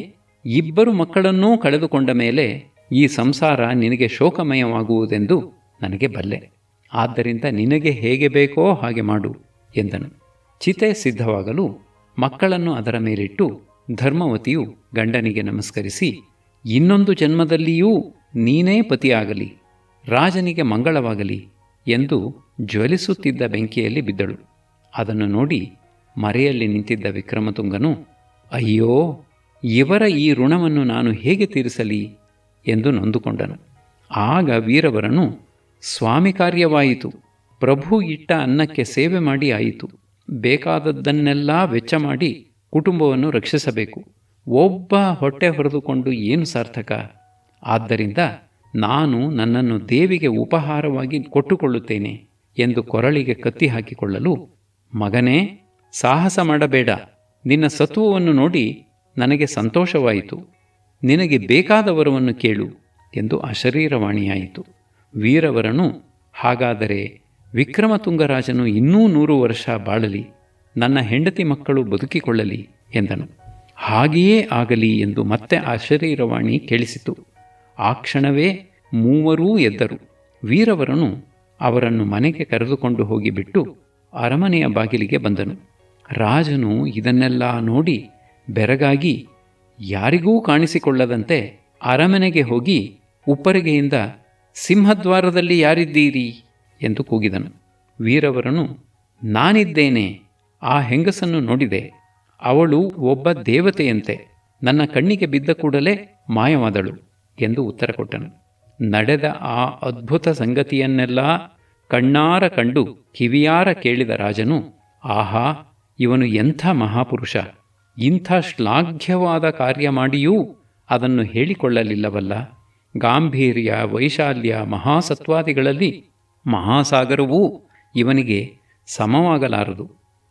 2 ಮಕ್ಕಳನ್ನೂ ಕಳೆದುಕೊಂಡ ಮೇಲೆ ಈ ಸಂಸಾರ ನಿನಗೆ ಶೋಕಮಯವಾಗುವುದೆಂದು ನನಗೆ ಬಲ್ಲೆ. ಆದ್ದರಿಂದ ನಿನಗೆ ಹೇಗೆ ಬೇಕೋ ಹಾಗೆ ಮಾಡು ಎಂದನು. ಚಿತೆ ಸಿದ್ಧವಾಗಲು ಮಕ್ಕಳನ್ನು ಅದರ ಮೇಲಿಟ್ಟು ಧರ್ಮವತಿಯು ಗಂಡನಿಗೆ ನಮಸ್ಕರಿಸಿ, ಇನ್ನೊಂದು ಜನ್ಮದಲ್ಲಿಯೂ ನೀನೇ ಪತಿಯಾಗಲಿ, ರಾಜನಿಗೆ ಮಂಗಳವಾಗಲಿ ಎಂದು ಜ್ವಲಿಸುತ್ತಿದ್ದ ಬೆಂಕಿಯಲ್ಲಿ ಬಿದ್ದಳು. ಅದನ್ನು ನೋಡಿ ಮರೆಯಲ್ಲಿ ನಿಂತಿದ್ದ ವಿಕ್ರಮತುಂಗನು, ಅಯ್ಯೋ, ಇವರ ಈ ಋಣವನ್ನು ನಾನು ಹೇಗೆ ತೀರಿಸಲಿ ಎಂದು ನೊಂದುಕೊಂಡನು. ಆಗ ವೀರವರನು, ಸ್ವಾಮಿ ಕಾರ್ಯವಾಯಿತು, ಪ್ರಭು ಇಟ್ಟ ಅನ್ನಕ್ಕೆ ಸೇವೆ ಮಾಡಿ ಆಯಿತು, ಬೇಕಾದದ್ದನ್ನೆಲ್ಲ ವೆಚ್ಚ ಮಾಡಿ ಕುಟುಂಬವನ್ನು ರಕ್ಷಿಸಬೇಕು. ಒಬ್ಬ ಹೊಟ್ಟೆ ಹೊರೆದುಕೊಂಡು ಏನು ಸಾರ್ಥಕ? ಆದ್ದರಿಂದ ನಾನು ನನ್ನನ್ನು ದೇವಿಗೆ ಉಪಹಾರವಾಗಿ ಕೊಟ್ಟುಕೊಳ್ಳುತ್ತೇನೆ ಎಂದು ಕೊರಳಿಗೆ ಕತ್ತಿ ಹಾಕಿಕೊಳ್ಳಲು, ಮಗನೇ, ಸಾಹಸ ಮಾಡಬೇಡ, ನಿನ್ನ ಸತ್ವವನ್ನು ನೋಡಿ ನನಗೆ ಸಂತೋಷವಾಯಿತು, ನಿನಗೆ ಬೇಕಾದವರವನ್ನು ಕೇಳು ಎಂದು ಅಶರೀರವಾಣಿಯಾಯಿತು. ವೀರವರನು, ಹಾಗಾದರೆ ವಿಕ್ರಮತುಂಗರಾಜನು ಇನ್ನೂ 100 ವರ್ಷ ಬಾಳಲಿ, ನನ್ನ ಹೆಂಡತಿ ಮಕ್ಕಳು ಬದುಕಿಕೊಳ್ಳಲಿ ಎಂದನು. ಹಾಗೆಯೇ ಆಗಲಿ ಎಂದು ಮತ್ತೆ ಅಶರೀರವಾಣಿ ಕೇಳಿಸಿತು. ಆ ಕ್ಷಣವೇ ಮೂವರೂ ಎದ್ದರು. ವೀರವರನು ಅವರನ್ನು ಮನೆಗೆ ಕರೆದುಕೊಂಡು ಹೋಗಿಬಿಟ್ಟು ಅರಮನೆಯ ಬಾಗಿಲಿಗೆ ಬಂದನು. ರಾಜನು ಇದನ್ನೆಲ್ಲ ನೋಡಿ ಬೆರಗಾಗಿ ಯಾರಿಗೂ ಕಾಣಿಸಿಕೊಳ್ಳದಂತೆ ಅರಮನೆಗೆ ಹೋಗಿ ಉಪ್ಪರಿಗೆಯಿಂದ, ಸಿಂಹದ್ವಾರದಲ್ಲಿ ಯಾರಿದ್ದೀರಿ ಎಂದು ಕೂಗಿದನು. ವೀರವರನು, ನಾನಿದ್ದೇನೆ, ಆ ಹೆಂಗಸನ್ನು ನೋಡಿದೆ, ಅವಳು ಒಬ್ಬ ದೇವತೆಯಂತೆ, ನನ್ನ ಕಣ್ಣಿಗೆ ಬಿದ್ದ ಕೂಡಲೇ ಮಾಯವಾದಳು ಎಂದು ಉತ್ತರ ಕೊಟ್ಟನು. ನಡೆದ ಆ ಅದ್ಭುತ ಸಂಗತಿಯನ್ನೆಲ್ಲ ಕಣ್ಣಾರ ಕಂಡು ಕಿವಿಯಾರ ಕೇಳಿದ ರಾಜನು, ಆಹಾ, ಇವನು ಎಂಥ ಮಹಾಪುರುಷ, ಇಂಥ ಶ್ಲಾಘ್ಯವಾದ ಕಾರ್ಯ ಮಾಡಿಯೂ ಅದನ್ನು ಹೇಳಿಕೊಳ್ಳಲಿಲ್ಲವಲ್ಲ. ಗಾಂಭೀರ್ಯ, ವೈಶಾಲ್ಯ, ಮಹಾಸತ್ವಾದಿಗಳಲ್ಲಿ ಮಹಾಸಾಗರವೂ ಇವನಿಗೆ ಸಮವಾಗಲಾರದು.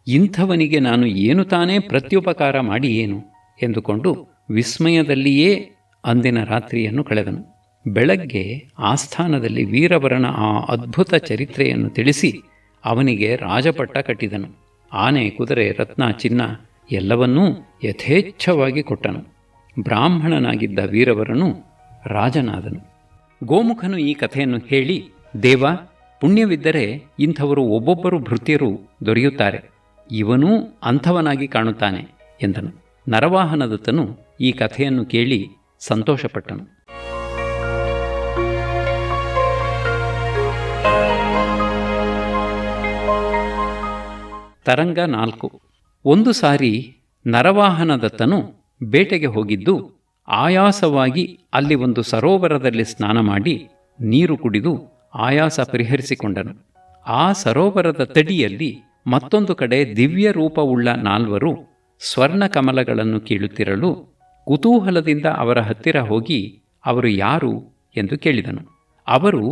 ಇಂಥವನಿಗೆ ನಾನು ಏನು ತಾನೇ ಪ್ರತ್ಯುಪಕಾರ ಮಾಡಿ ಏನು ಎಂದುಕೊಂಡು ವಿಸ್ಮಯದಲ್ಲಿಯೇ ಅಂದಿನ ರಾತ್ರಿಯನ್ನು ಕಳೆದನು. ಬೆಳಗ್ಗೆ ಆಸ್ಥಾನದಲ್ಲಿ ವೀರವರನ ಆ ಅದ್ಭುತ ಚರಿತ್ರೆಯನ್ನು ತಿಳಿಸಿ ಅವನಿಗೆ ರಾಜಪಟ್ಟ ಕಟ್ಟಿದನು. ಆನೆ, ಕುದುರೆ, ರತ್ನ, ಚಿನ್ನ ಎಲ್ಲವನ್ನೂ ಯಥೇಚ್ಛವಾಗಿ ಕೊಟ್ಟನು. ಬ್ರಾಹ್ಮಣನಾಗಿದ್ದ ವೀರವರನು ರಾಜನಾದನು. ಗೋಮುಖನು ಈ ಕಥೆಯನ್ನು ಹೇಳಿ, ದೇವ, ಪುಣ್ಯವಿದ್ದರೆ ಇಂಥವರು ಒಬ್ಬೊಬ್ಬರು ಭೃತ್ಯರು ದೊರೆಯುತ್ತಾರೆ, ಇವನೂ ಅಂಥವನಾಗಿ ಕಾಣುತ್ತಾನೆ ಎಂದನು. ನರವಾಹನದತ್ತನು ಈ ಕಥೆಯನ್ನು ಕೇಳಿ ಸಂತೋಷಪಟ್ಟನು. ತರಂಗ 4. ಒಂದು ಸಾರಿ ನರವಾಹನದತ್ತನು ಬೇಟೆಗೆ ಹೋಗಿದ್ದು ಆಯಾಸವಾಗಿ ಅಲ್ಲಿ ಒಂದು ಸರೋವರದಲ್ಲಿ ಸ್ನಾನ ಮಾಡಿ ನೀರು ಕುಡಿದು ಆಯಾಸ ಪರಿಹರಿಸಿಕೊಂಡನು. ಆ ಸರೋವರದ ತಡಿಯಲ್ಲಿ ಮತ್ತೊಂದು ಕಡೆ ದಿವ್ಯ ರೂಪವುಳ್ಳ 4 ಸ್ವರ್ಣ ಕಮಲಗಳನ್ನು ಕೀಳುತ್ತಿರಲು ಕುತೂಹಲದಿಂದ ಅವರ ಹತ್ತಿರ ಹೋಗಿ ಅವರು ಯಾರು ಎಂದು ಕೇಳಿದನು. ಅವರು,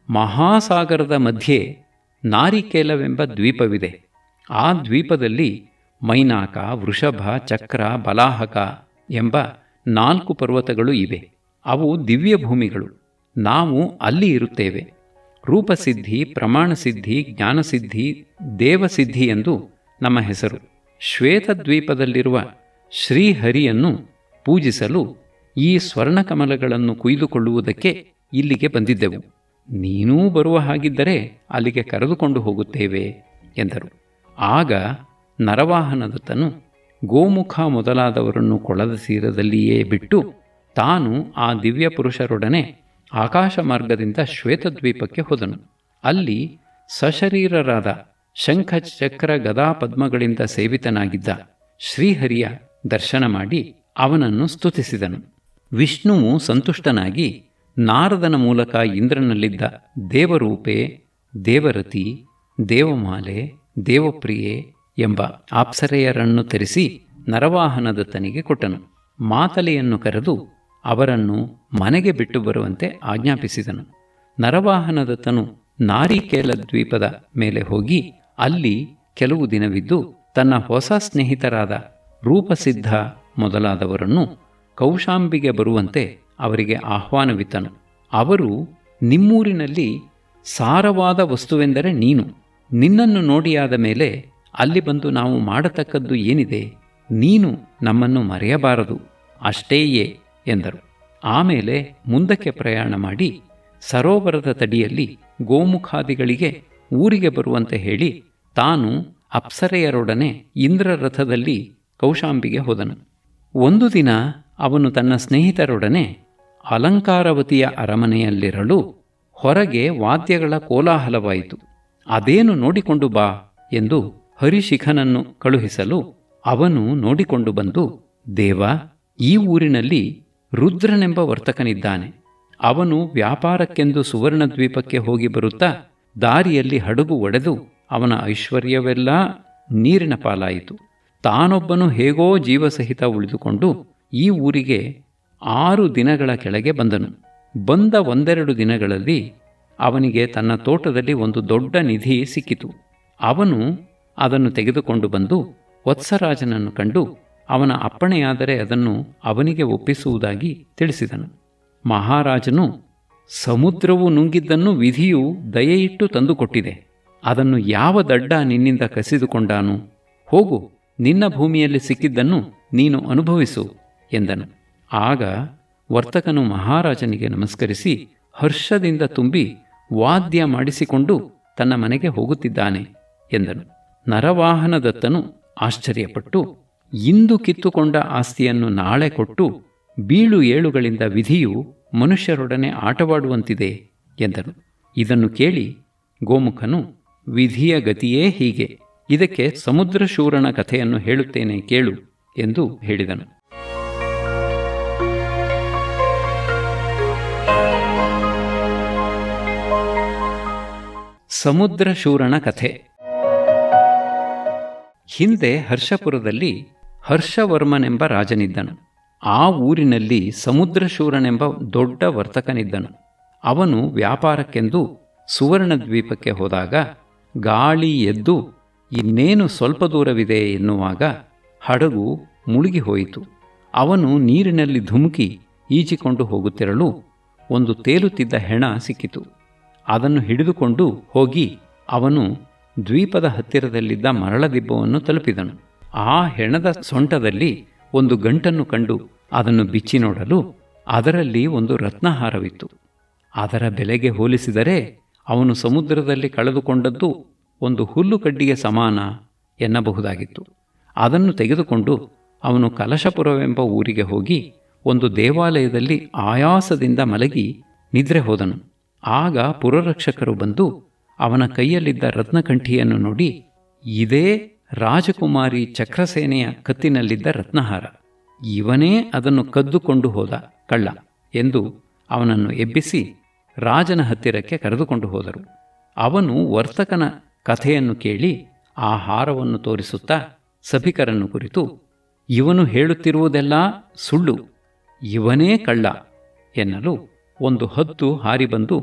ಮಹಾಸಾಗರದ ಮಧ್ಯೆ ನಾರಿಕೇಲವೆಂಬ ದ್ವೀಪವಿದೆ, ಆ ದ್ವೀಪದಲ್ಲಿ ಮೈನಾಕ, ವೃಷಭ, ಚಕ್ರ, ಬಲಾಹಕ ಎಂಬ 4 ಪರ್ವತಗಳು ಇವೆ. ಅವು ದಿವ್ಯ ಭೂಮಿಗಳು. ನಾವು ಅಲ್ಲಿ ಇರುತ್ತೇವೆ. ರೂಪಸಿದ್ಧಿ, ಪ್ರಮಾಣಸಿದ್ಧಿ, ಜ್ಞಾನಸಿದ್ಧಿ, ದೇವಸಿದ್ಧಿ ಎಂದು ನಮ್ಮ ಹೆಸರು. ಶ್ವೇತದ್ವೀಪದಲ್ಲಿರುವ ಶ್ರೀಹರಿಯನ್ನು ಪೂಜಿಸಲು ಈ ಸ್ವರ್ಣಕಮಲಗಳನ್ನು ಕುಯ್ದುಕೊಳ್ಳುವುದಕ್ಕೆ ಇಲ್ಲಿಗೆ ಬಂದಿದ್ದೆವು. ನೀನೂ ಬರುವ ಹಾಗಿದ್ದರೆ ಅಲ್ಲಿಗೆ ಕರೆದುಕೊಂಡು ಹೋಗುತ್ತೇವೆ ಎಂದರು. ಆಗ ನರವಾಹನದತ್ತನು ಗೋಮುಖ ಮೊದಲಾದವರನ್ನು ಕೊಳದ ತೀರದಲ್ಲಿಯೇ ಬಿಟ್ಟು ತಾನು ಆ ದಿವ್ಯ ಪುರುಷರೊಡನೆ ಆಕಾಶ ಮಾರ್ಗದಿಂದ ಶ್ವೇತದ್ವೀಪಕ್ಕೆ ಹೋದನು. ಅಲ್ಲಿ ಸಶರೀರರಾದ ಶಂಖ, ಚಕ್ರ, ಗದಾ, ಪದ್ಮಗಳಿಂದ ಸೇವಿತನಾಗಿದ್ದ ಶ್ರೀಹರಿಯ ದರ್ಶನ ಮಾಡಿ ಅವನನ್ನು ಸ್ತುತಿಸಿದನು. ವಿಷ್ಣುವು ಸಂತುಷ್ಟನಾಗಿ ನಾರದನ ಮೂಲಕ ಇಂದ್ರನಲ್ಲಿದ್ದ ದೇವರೂಪೆ, ದೇವರತಿ, ದೇವಮಾಲೆ, ದೇವಪ್ರಿಯೆ ಎಂಬ ಅಪ್ಸರೆಯರನ್ನು ತರಿಸಿ ನರವಾಹನದತ್ತನಿಗೆ ಕೊಟ್ಟನು. ಮಾತಲೆಯನ್ನು ಕರೆದು ಅವರನ್ನು ಮನೆಗೆ ಬಿಟ್ಟು ಬರುವಂತೆ ಆಜ್ಞಾಪಿಸಿದನು. ನರವಾಹನದತ್ತನು ನಾರಿಕೇಲ ದ್ವೀಪದ ಮೇಲೆ ಹೋಗಿ ಅಲ್ಲಿ ಕೆಲವು ದಿನವಿದ್ದು ತನ್ನ ಹೊಸ ಸ್ನೇಹಿತರಾದ ರೂಪಸಿದ್ಧ ಮೊದಲಾದವರನ್ನು ಕೌಶಾಂಬಿಗೆ ಬರುವಂತೆ ಅವರಿಗೆ ಆಹ್ವಾನವಿತ್ತನು. ಅವರು, ನಿಮ್ಮೂರಿನಲ್ಲಿ ಸಾರವಾದ ವಸ್ತುವೆಂದರೆ ನೀನು, ನಿನ್ನನ್ನು ನೋಡಿಯಾದ ಮೇಲೆ ಅಲ್ಲಿ ಬಂದು ನಾವು ಮಾಡತಕ್ಕದ್ದು ಏನಿದೆ, ನೀನು ನಮ್ಮನ್ನು ಮರೆಯಬಾರದು, ಅಷ್ಟೇಯೇ ಎಂದರು. ಆಮೇಲೆ ಮುಂದಕ್ಕೆ ಪ್ರಯಾಣ ಮಾಡಿ ಸರೋವರದ ತಡಿಯಲ್ಲಿ ಗೋಮುಖಾದಿಗಳಿಗೆ ಊರಿಗೆ ಬರುವಂತೆ ಹೇಳಿ ತಾನು ಅಪ್ಸರೆಯರೊಡನೆ ಇಂದ್ರರಥದಲ್ಲಿ ಕೌಶಾಂಬಿಗೆ ಹೋದನು. ಒಂದು ದಿನ ಅವನು ತನ್ನ ಸ್ನೇಹಿತರೊಡನೆ ಅಲಂಕಾರವತಿಯ ಅರಮನೆಯಲ್ಲಿರಲು ಹೊರಗೆ ವಾದ್ಯಗಳ ಕೋಲಾಹಲವಾಯಿತು. ಅದೇನು ನೋಡಿಕೊಂಡು ಬಾ ಎಂದು ಹರಿಶಿಖನನ್ನು ಕಳುಹಿಸಲು ಅವನು ನೋಡಿಕೊಂಡು ಬಂದು, ದೇವ, ಈ ಊರಿನಲ್ಲಿ ರುದ್ರನೆಂಬ ವರ್ತಕನಿದ್ದಾನೆ. ಅವನು ವ್ಯಾಪಾರಕ್ಕೆಂದು ಸುವರ್ಣದ್ವೀಪಕ್ಕೆ ಹೋಗಿ ಬರುತ್ತಾ ದಾರಿಯಲ್ಲಿ ಹಡಗು ಒಡೆದು ಅವನ ಐಶ್ವರ್ಯವೆಲ್ಲ ನೀರಿನ ಪಾಲಾಯಿತು. ತಾನೊಬ್ಬನು ಹೇಗೋ ಜೀವಸಹಿತ ಉಳಿದುಕೊಂಡು ಈ ಊರಿಗೆ 6 ದಿನಗಳ ಕೆಳಗೆ ಬಂದನು. ಬಂದ ಒಂದೆರಡು ದಿನಗಳಲ್ಲಿ ಅವನಿಗೆ ತನ್ನ ತೋಟದಲ್ಲಿ ಒಂದು ದೊಡ್ಡ ನಿಧಿ ಸಿಕ್ಕಿತು. ಅವನು ಅದನ್ನು ತೆಗೆದುಕೊಂಡು ಬಂದು ವತ್ಸರಾಜನನ್ನು ಕಂಡು ಅವನ ಅಪ್ಪಣೆಯಾದರೆ ಅದನ್ನು ಅವನಿಗೆ ಒಪ್ಪಿಸುವುದಾಗಿ ತಿಳಿಸಿದನು. ಮಹಾರಾಜನು, ಸಮುದ್ರವು ನುಂಗಿದ್ದನ್ನು ವಿಧಿಯು ದಯೆಯಿಟ್ಟು ತಂದುಕೊಟ್ಟಿದೆ. ಅದನ್ನು ಯಾವ ದಡ್ಡ ನಿನ್ನಿಂದ ಕಸಿದುಕೊಂಡಾನು? ಹೋಗು, ನಿನ್ನ ಭೂಮಿಯಲ್ಲಿ ಸಿಕ್ಕಿದ್ದನ್ನು ನೀನು ಅನುಭವಿಸು ಎಂದನು. ಆಗ ವರ್ತಕನು ಮಹಾರಾಜನಿಗೆ ನಮಸ್ಕರಿಸಿ ಹರ್ಷದಿಂದ ತುಂಬಿ ವಾದ್ಯ ಮಾಡಿಸಿಕೊಂಡು ತನ್ನ ಮನೆಗೆ ಹೋಗುತ್ತಿದ್ದಾನೆ ಎಂದನು. ನರವಾಹನದತ್ತನು ಆಶ್ಚರ್ಯಪಟ್ಟು, ಇಂದು ಕಿತ್ತುಕೊಂಡ ಆಸ್ತಿಯನ್ನು ನಾಳೆ ಕೊಟ್ಟು ಬೀಳು ಏಳುಗಳಿಂದ ವಿಧಿಯು ಮನುಷ್ಯರೊಡನೆ ಆಟವಾಡುವಂತಿದೆ ಎಂದನು. ಇದನ್ನು ಕೇಳಿ ಗೋಮುಖನು, ವಿಧಿಯ ಗತಿಯೇ ಹೀಗೆ, ಇದಕ್ಕೆ ಸಮುದ್ರಶೂರನ ಕಥೆಯನ್ನು ಹೇಳುತ್ತೇನೆ ಕೇಳು ಎಂದು ಹೇಳಿದನು. ಸಮುದ್ರಶೂರನ ಕಥೆ. ಹಿಂದೆ ಹರ್ಷಪುರದಲ್ಲಿ ಹರ್ಷವರ್ಮನೆಂಬ ರಾಜನಿದ್ದನು. ಆ ಊರಿನಲ್ಲಿ ಸಮುದ್ರಶೂರನೆಂಬ ದೊಡ್ಡ ವರ್ತಕನಿದ್ದನು. ಅವನು ವ್ಯಾಪಾರಕ್ಕೆಂದು ಸುವರ್ಣದ್ವೀಪಕ್ಕೆ ಹೋದಾಗ ಗಾಳಿ ಎದ್ದು ಇನ್ನೇನು ಸ್ವಲ್ಪ ದೂರವಿದೆ ಎನ್ನುವಾಗ ಹಡಗು ಮುಳುಗಿ ಹೋಯಿತು. ಅವನು ನೀರಿನಲ್ಲಿ ಧುಮುಕಿ ಈಜಿಕೊಂಡು ಹೋಗುತ್ತಿರಲು ಒಂದು ತೇಲುತ್ತಿದ್ದ ಹೆಣ ಸಿಕ್ಕಿತು. ಅದನ್ನು ಹಿಡಿದುಕೊಂಡು ಹೋಗಿ ಅವನು ದ್ವೀಪದ ಹತ್ತಿರದಲ್ಲಿದ್ದ ಮರಳದಿಬ್ಬವನ್ನು ತಲುಪಿದನು. ಆ ಹೆಣದ ಸೊಂಟದಲ್ಲಿ ಒಂದು ಗಂಟನ್ನು ಕಂಡು ಅದನ್ನು ಬಿಚ್ಚಿ ನೋಡಲು ಅದರಲ್ಲಿ ಒಂದು ರತ್ನಹಾರವಿತ್ತು. ಅದರ ಬೆಲೆಗೆ ಹೋಲಿಸಿದರೆ ಅವನು ಸಮುದ್ರದಲ್ಲಿ ಕಳೆದುಕೊಂಡದ್ದು ಒಂದು ಹುಲ್ಲುಕಡ್ಡಿಗೆ ಸಮಾನ ಎನ್ನಬಹುದಾಗಿತ್ತು. ಅದನ್ನು ತೆಗೆದುಕೊಂಡು ಅವನು ಕಲಶಪುರವೆಂಬ ಊರಿಗೆ ಹೋಗಿ ಒಂದು ದೇವಾಲಯದಲ್ಲಿ ಆಯಾಸದಿಂದ ಮಲಗಿ ನಿದ್ರೆ ಹೋದನು. ಆಗ ಪುರರಕ್ಷಕರು ಬಂದು ಅವನ ಕೈಯಲ್ಲಿದ್ದ ರತ್ನಕಂಠಿಯನ್ನು ನೋಡಿ, ಇದೇ ರಾಜಕುಮಾರಿ ಚಕ್ರಸೇನೆಯ ಕತ್ತಿನಲ್ಲಿದ್ದ ರತ್ನಹಾರ, ಇವನೇ ಅದನ್ನು ಕದ್ದುಕೊಂಡು ಹೋದ ಕಳ್ಳ ಎಂದು ಅವನನ್ನು ಎಬ್ಬಿಸಿ ರಾಜನ ಹತ್ತಿರಕ್ಕೆ ಕರೆದುಕೊಂಡು ಹೋದರು. ಅವನು ವರ್ತಕನ ಕಥೆಯನ್ನು ಕೇಳಿ ಆ ಹಾರವನ್ನು ತೋರಿಸುತ್ತಾ ಸಭಿಕರನ್ನು ಕುರಿತು, ಇವನು ಹೇಳುತ್ತಿರುವುದೆಲ್ಲ ಸುಳ್ಳು, ಇವನೇ ಕಳ್ಳ ಎನ್ನಲು ಒಂದು ಹದ್ದು ಹಾರಿ ಬಂದು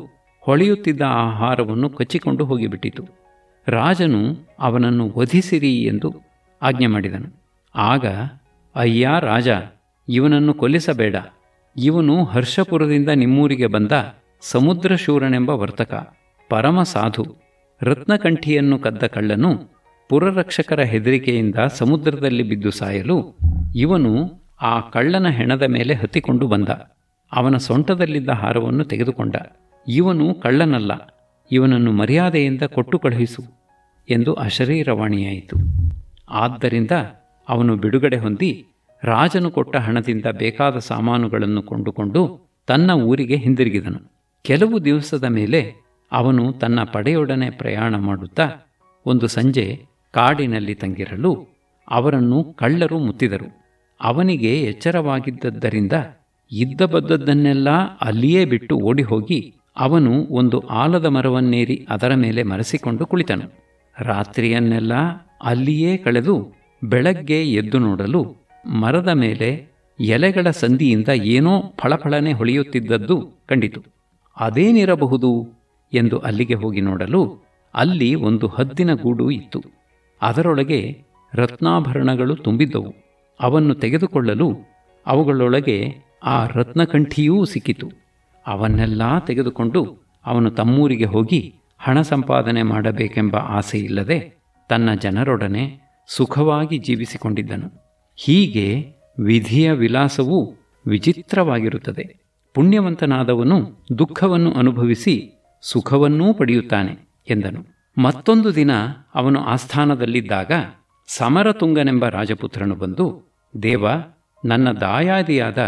ಹೊಳೆಯುತ್ತಿದ್ದ ಆ ಹಾರವನ್ನು ಕಚ್ಚಿಕೊಂಡು ಹೋಗಿಬಿಟ್ಟಿತು. ರಾಜನು ಅವನನ್ನು ವಧಿಸಿರಿ ಎಂದು ಆಜ್ಞೆ ಮಾಡಿದನು. ಆಗ, ಅಯ್ಯ ರಾಜ, ಇವನನ್ನು ಕೊಲ್ಲಿಸಬೇಡ, ಇವನು ಹರ್ಷಪುರದಿಂದ ನಿಮ್ಮೂರಿಗೆ ಬಂದ ಸಮುದ್ರಶೂರನೆಂಬ ವರ್ತಕ, ಪರಮ ಸಾಧು. ರತ್ನಕಂಠಿಯನ್ನು ಕದ್ದ ಕಳ್ಳನು ಪುರರಕ್ಷಕರ ಹೆದರಿಕೆಯಿಂದ ಸಮುದ್ರದಲ್ಲಿ ಬಿದ್ದು ಸಾಯಲು ಇವನು ಆ ಕಳ್ಳನ ಹೆಣದ ಮೇಲೆ ಹತ್ತಿಕೊಂಡು ಬಂದ. ಅವನ ಸೊಂಟದಲ್ಲಿದ್ದ ಹಾರವನ್ನು ತೆಗೆದುಕೊಂಡ. ಇವನು ಕಳ್ಳನಲ್ಲ, ಇವನನ್ನು ಮರ್ಯಾದೆಯಿಂದ ಕೊಟ್ಟು ಕಳುಹಿಸು ಎಂದು ಅಶರೀರವಾಣಿಯಾಯಿತು. ಆದ್ದರಿಂದ ಅವನು ಬಿಡುಗಡೆ ಹೊಂದಿ ರಾಜನು ಕೊಟ್ಟ ಹಣದಿಂದ ಬೇಕಾದ ಸಾಮಾನುಗಳನ್ನು ಕೊಂಡುಕೊಂಡು ತನ್ನ ಊರಿಗೆ ಹಿಂದಿರುಗಿದನು. ಕೆಲವು ದಿವಸದ ಮೇಲೆ ಅವನು ತನ್ನ ಪಡೆಯೊಡನೆ ಪ್ರಯಾಣ ಮಾಡುತ್ತಾ ಒಂದು ಸಂಜೆ ಕಾಡಿನಲ್ಲಿ ತಂಗಿರಲು ಅವರನ್ನು ಕಳ್ಳರು ಮುತ್ತಿದರು. ಅವನಿಗೆ ಎಚ್ಚರವಾಗಿದ್ದರಿಂದ ಇದ್ದ ಬದ್ದದ್ದನ್ನೆಲ್ಲ ಅಲ್ಲಿಯೇ ಬಿಟ್ಟು ಓಡಿಹೋಗಿ ಅವನು ಒಂದು ಆಲದ ಮರವನ್ನೇರಿ ಅದರ ಮೇಲೆ ಮರೆಸಿಕೊಂಡು ಕುಳಿತನು. ರಾತ್ರಿಯನ್ನೆಲ್ಲ ಅಲ್ಲಿಯೇ ಕಳೆದು ಬೆಳಗ್ಗೆ ಎದ್ದು ನೋಡಲು ಮರದ ಮೇಲೆ ಎಲೆಗಳ ಸಂದಿಯಿಂದ ಏನೋ ಫಳಫಳನೆ ಹೊಳೆಯುತ್ತಿದ್ದದ್ದು ಕಂಡಿತು. ಅದೇನಿರಬಹುದು ಎಂದು ಅಲ್ಲಿಗೆ ಹೋಗಿ ನೋಡಲು ಅಲ್ಲಿ ಒಂದು ಹದ್ದಿನ ಗೂಡು ಇತ್ತು. ಅದರೊಳಗೆ ರತ್ನಾಭರಣಗಳು ತುಂಬಿದ್ದವು. ಅವನ್ನು ತೆಗೆದುಕೊಳ್ಳಲು ಅವುಗಳೊಳಗೆ ಆ ರತ್ನಕಂಠಿಯೂ ಸಿಕ್ಕಿತು. ಅವನ್ನೆಲ್ಲ ತೆಗೆದುಕೊಂಡು ಅವನು ತಮ್ಮೂರಿಗೆ ಹೋಗಿ ಹಣ ಸಂಪಾದನೆ ಮಾಡಬೇಕೆಂಬ ಆಸೆಯಿಲ್ಲದೆ ತನ್ನ ಜನರೊಡನೆ ಸುಖವಾಗಿ ಜೀವಿಸಿಕೊಂಡಿದ್ದನು. ಹೀಗೆ ವಿಧಿಯ ವಿಲಾಸವು ವಿಚಿತ್ರವಾಗಿರುತ್ತದೆ. ಪುಣ್ಯವಂತನಾದವನು ದುಃಖವನ್ನು ಅನುಭವಿಸಿ ಸುಖವನ್ನೂ ಪಡೆಯುತ್ತಾನೆ ಎಂದನು. ಮತ್ತೊಂದು ದಿನ ಅವನು ಆಸ್ಥಾನದಲ್ಲಿದ್ದಾಗ ಸಮರತುಂಗನೆಂಬ ರಾಜಪುತ್ರನು ಬಂದು, ದೇವ, ನನ್ನ ದಾಯಾದಿಯಾದ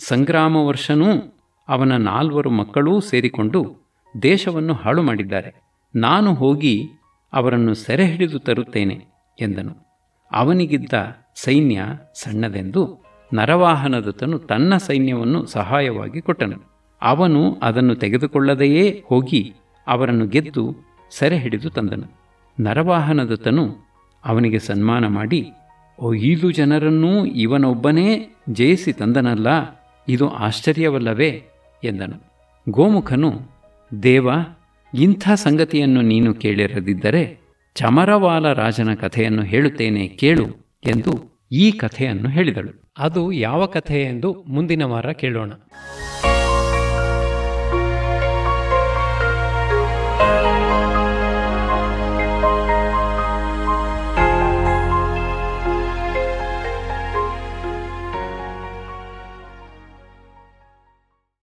ಸಂಗ್ರಾಮವರ್ಷನೂ ಅವನ 4 ಮಕ್ಕಳೂ ಸೇರಿಕೊಂಡು ದೇಶವನ್ನು ಹಾಳು ಮಾಡಿದ್ದಾರೆ. ನಾನು ಹೋಗಿ ಅವರನ್ನು ಸೆರೆ ಹಿಡಿದು ತರುತ್ತೇನೆ ಎಂದನು. ಅವನಿಗಿದ್ದ ಸೈನ್ಯ ಸಣ್ಣದೆಂದು ನರವಾಹನದತ್ತನು ತನ್ನ ಸೈನ್ಯವನ್ನು ಸಹಾಯವಾಗಿ ಕೊಟ್ಟನು. ಅವನು ಅದನ್ನು ತೆಗೆದುಕೊಳ್ಳದೆಯೇ ಹೋಗಿ ಅವರನ್ನು ಗೆದ್ದು ಸೆರೆ ಹಿಡಿದು ತಂದನು. ನರವಾಹನದತ್ತನು ಅವನಿಗೆ ಸನ್ಮಾನ ಮಾಡಿ, 5 ಜನರನ್ನೂ ಇವನೊಬ್ಬನೇ ಜಯಿಸಿ ತಂದನಲ್ಲ, ಇದು ಆಶ್ಚರ್ಯವಲ್ಲವೇ ಎಂದನು. ಗೋಮುಖನು, ದೇವ, ಇಂಥ ಸಂಗತಿಯನ್ನು ನೀನು ಕೇಳಿರದಿದ್ದರೆ ಚಮರವಾಲ ರಾಜನ ಕಥೆಯನ್ನು ಹೇಳುತ್ತೇನೆ ಕೇಳು ಎಂದು ಈ ಕಥೆಯನ್ನು ಹೇಳಿದಳು. ಅದು ಯಾವ ಕಥೆ ಎಂದು ಮುಂದಿನ ವಾರ ಕೇಳೋಣ.